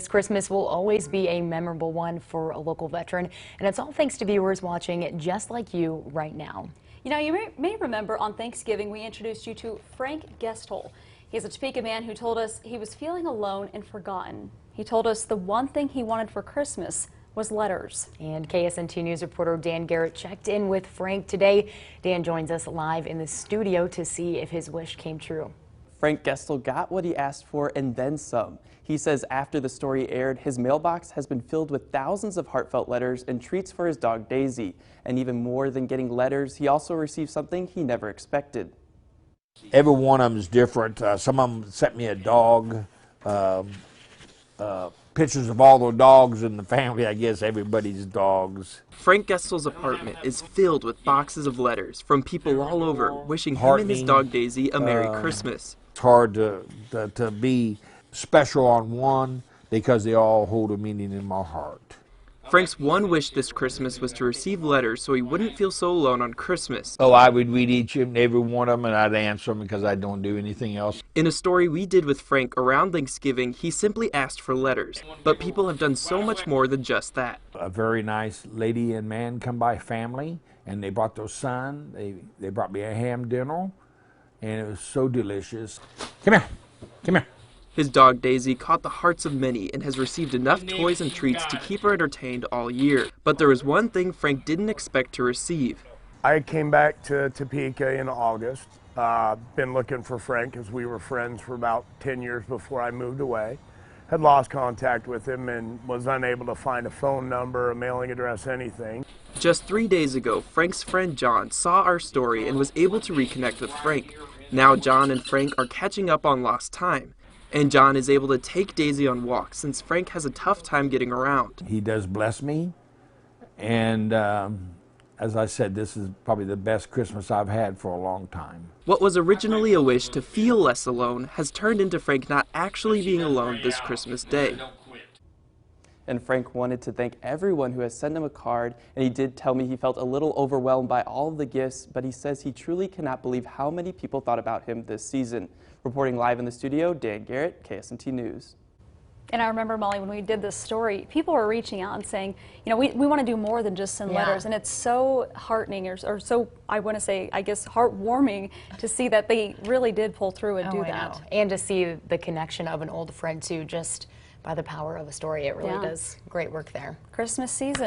This Christmas will always be a memorable one for a local veteran, and it's all thanks to viewers watching just like you right now. You know, you may remember on Thanksgiving we introduced you to Frank Gestol. He's a Topeka man who told us he was feeling alone and forgotten. He told us the one thing he wanted for Christmas was letters. And KSNT News reporter Dan Garrett checked in with Frank today. Dan joins us live in the studio to see if his wish came true. Frank Gestol got what he asked for and then some. He says after the story aired, his mailbox has been filled with thousands of heartfelt letters and treats for his dog Daisy. And even more than getting letters, he also received something he never expected. Every one of them is different. Some of them sent me a dog, pictures of all the dogs in the family, I guess everybody's dogs. Frank Gestol's apartment is filled with boxes of letters from people all over wishing him and his dog Daisy a Merry Christmas. It's hard to be special on one because they all hold a meaning in my heart. Frank's one wish this Christmas was to receive letters so he wouldn't feel so alone on Christmas. Oh, I would read each and every one of them and I'd answer them because I don't do anything else. In a story we did with Frank around Thanksgiving, he simply asked for letters, but people have done so much more than just that. A very nice lady and man come by, family, and they brought their son. They brought me a ham dinner, and it was so delicious. Come here, come here. His dog Daisy caught the hearts of many and has received enough toys and treats to keep her entertained all year. But there was one thing Frank didn't expect to receive. I came back to Topeka in August. Been looking for Frank because we were friends for about 10 years before I moved away. Had lost contact with him and was unable to find a phone number, a mailing address, anything. Just 3 days ago, Frank's friend John saw our story and was able to reconnect with Frank. Now John and Frank are catching up on lost time. And John is able to take Daisy on walks since Frank has a tough time getting around. He does bless me, and as I said, this is probably the best Christmas I've had for a long time. What was originally a wish to feel less alone has turned into Frank not actually being alone this Christmas Day. And Frank wanted to thank everyone who has sent him a card, and he did tell me he felt a little overwhelmed by all of the gifts, but he says he truly cannot believe how many people thought about him this season. Reporting live in the studio, Dan Garrett, KSNT News. And I remember, Molly, when we did this story, people were reaching out and saying, you know, we want to do more than just send letters. And it's so heartening or so, I want to say, I guess, heartwarming to see that they really did pull through and do that. And to see the connection of an old friend, too, just by the power of a story. It really does great work there. Christmas season.